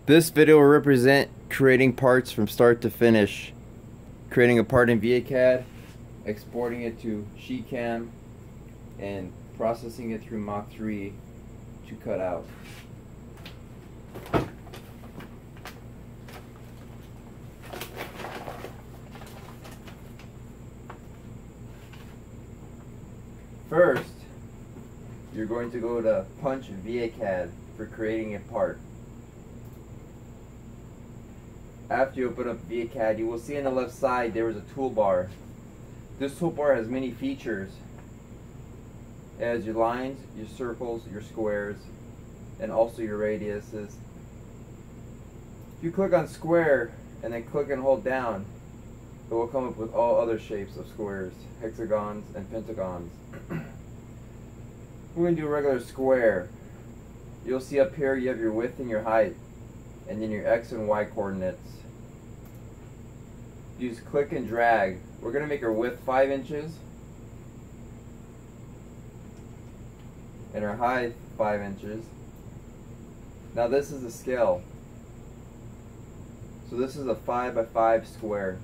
This video will represent creating parts from start to finish. Creating a part in ViaCAD, exporting it to SheetCam, and processing it through Mach 3 to cut out. First, you're going to go to Punch ViaCAD for creating a part. After you open up ViaCAD, you will see on the left side there is a toolbar. This toolbar has many features. It has your lines, your circles, your squares, and also your radiuses. If you click on square and then click and hold down, it will come up with all other shapes of squares, hexagons, and pentagons. We're going to do a regular square. You'll see up here you have your width and your height, and then your X and Y coordinates. Use click and drag. We're going to make our width 5 inches and our height 5 inches. Now this is a scale. So this is a 5 by 5 square.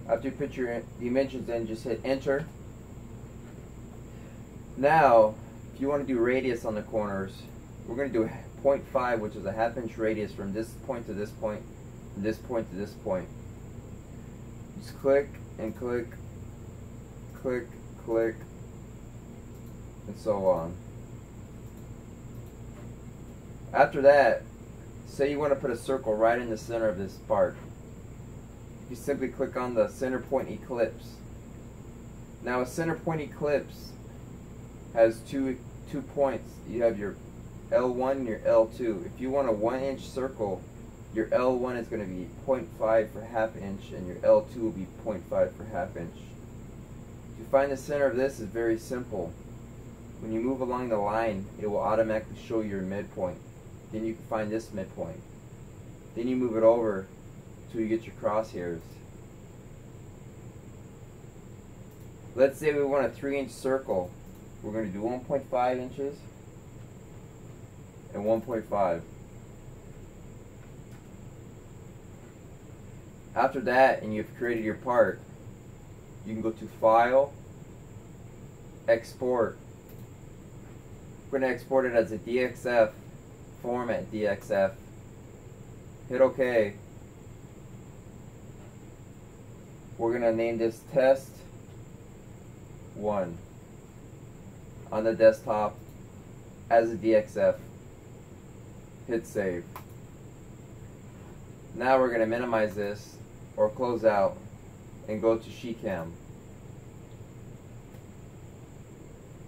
After you put your dimensions in, just hit enter. Now, if you want to do radius on the corners, we're going to do 0.5, which is a ½ inch radius from this point to this point, and this point to this point. Just click and click, click, click, and so on. After that, say you want to put a circle right in the center of this part. You simply click on the center point ellipse. Now a center point ellipse has two points. You have your L1 and your L2. If you want a 1 inch circle, your L1 is going to be 0.5 for ½ inch and your L2 will be 0.5 for ½ inch. To find the center of this is very simple. When you move along the line, it will automatically show your midpoint. Then you can find this midpoint. Then you move it over until you get your crosshairs. Let's say we want a 3 inch circle. We're going to do 1.5 inches and 1.5. After that, and you've created your part, you can go to File, Export. We're going to export it as a DXF, format DXF. Hit OK. We're going to name this Test 1 on the desktop as a DXF. Hit Save. Now we're going to minimize this or close out and go to SheetCam.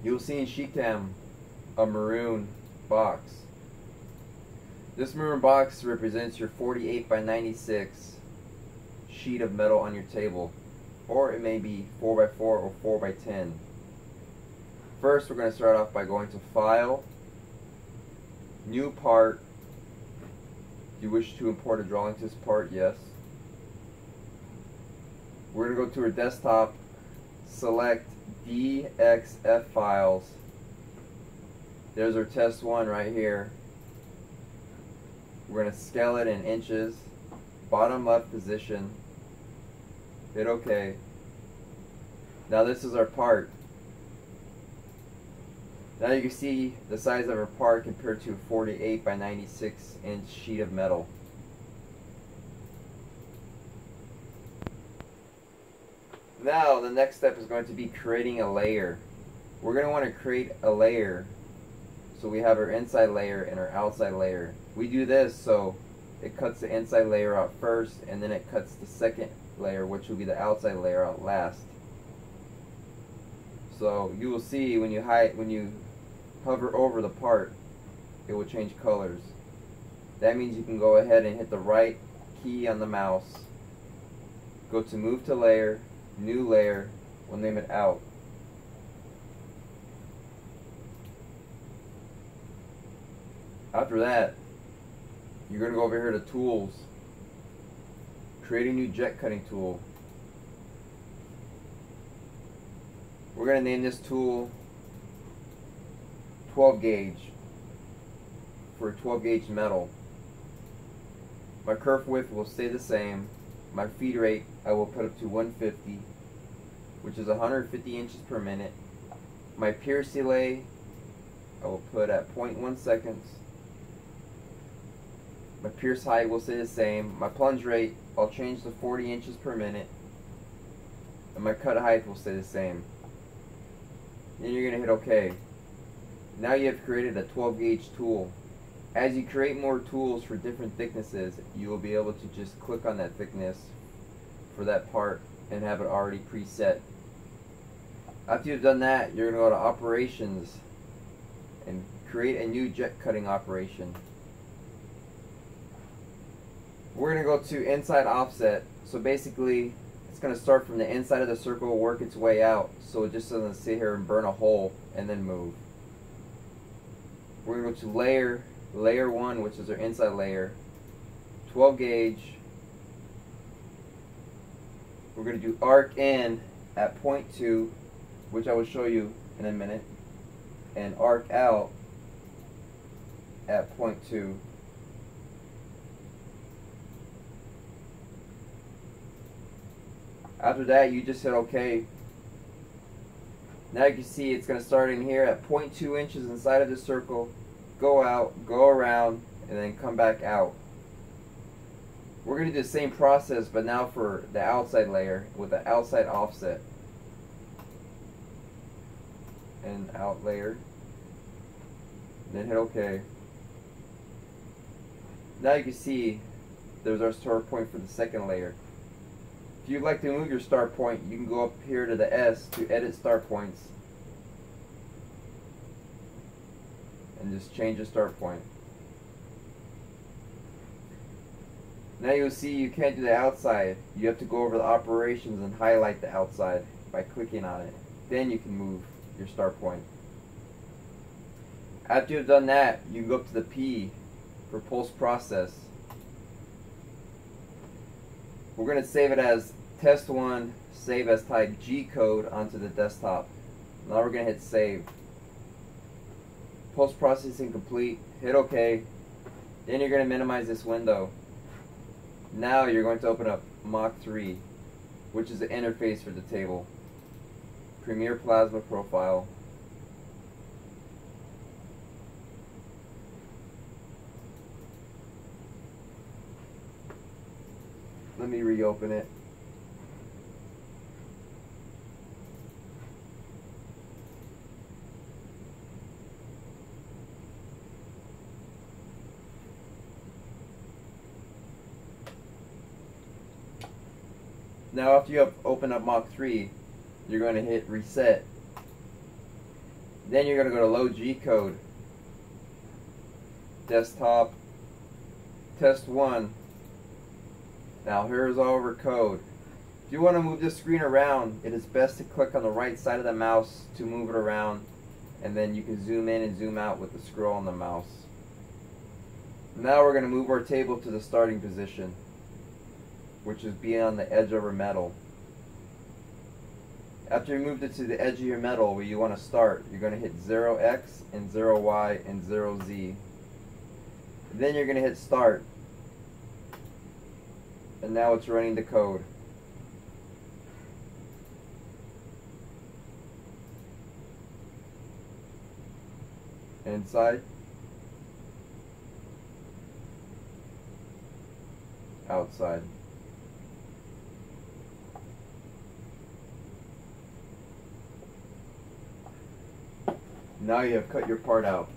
You'll see in SheetCam a maroon box. This maroon box represents your 48 by 96 sheet of metal on your table, or it may be 4 by 4 or 4 by 10. First, we're going to start off by going to File, New Part. Do you wish to import a drawing to this part? Yes. We're going to go to our desktop, select DXF files. There's our Test 1 right here. We're going to scale it in inches, bottom left position. Hit OK. Now this is our part. Now you can see the size of our part compared to a 48 by 96 inch sheet of metal. Now the next step is going to be creating a layer. We're going to want to create a layer. So we have our inside layer and our outside layer. We do this so it cuts the inside layer out first, and then it cuts the second layer, which will be the outside layer, out last. So you will see when you hover over the part, it will change colors. That means you can go ahead and hit the right key on the mouse, go to Move to Layer, New Layer, we'll name it Out. After that, you're going to go over here to Tools, create a new jet cutting tool. We're going to name this tool 12 gauge for 12 gauge metal. My kerf width will stay the same. My feed rate I will put up to 150, which is 150 inches per minute. My pierce delay I will put at 0.1 seconds. My pierce height will stay the same. My plunge rate I'll change to 40 inches per minute. And my cut height will stay the same. Then you're going to hit OK. Now you have created a 12 gauge tool. As you create more tools for different thicknesses, you will be able to just click on that thickness for that part and have it already preset. After you've done that, you're going to go to Operations and create a new jet cutting operation. We're going to go to Inside Offset. So basically, it's going to start from the inside of the circle, work its way out, so it just doesn't sit here and burn a hole and then move. We're going to go to Layer 1, which is our inside layer, 12 gauge. We're going to do arc in at 0.2, which I will show you in a minute, and arc out at 0.2. After that, you just hit OK. Now you can see it's going to start in here at 0.2 inches inside of the circle, go out, go around, and then come back out. We're going to do the same process, but now for the outside layer with the outside offset. And out layer. Then hit OK. Now you can see there's our start point for the second layer. If you'd like to move your start point, you can go up here to the S to edit start points and just change the start point. Now you'll see you can't do the outside. You have to go over the operations and highlight the outside by clicking on it. Then you can move your start point. After you've done that, you can go up to the P for post process. We're going to save it as test 1, save as type G code onto the desktop. Now we're going to hit save. Post processing complete. Hit OK. Then you're going to minimize this window. Now you're going to open up Mach 3, which is the interface for the table. Premiere Plasma Profile. Let me reopen it. Now after you have opened up Mach 3, you're going to hit reset. Then you're going to go to load G code. Desktop. Test 1. Now here's all of our code. If you want to move this screen around, it is best to click on the right side of the mouse to move it around, and then you can zoom in and zoom out with the scroll on the mouse. Now we're going to move our table to the starting position, which is being on the edge of our metal. After you moved it to the edge of your metal where you want to start, you're going to hit 0x and 0y and 0z. Then you're going to hit start. And now it's running the code. Inside. Outside. Now you have cut your part out.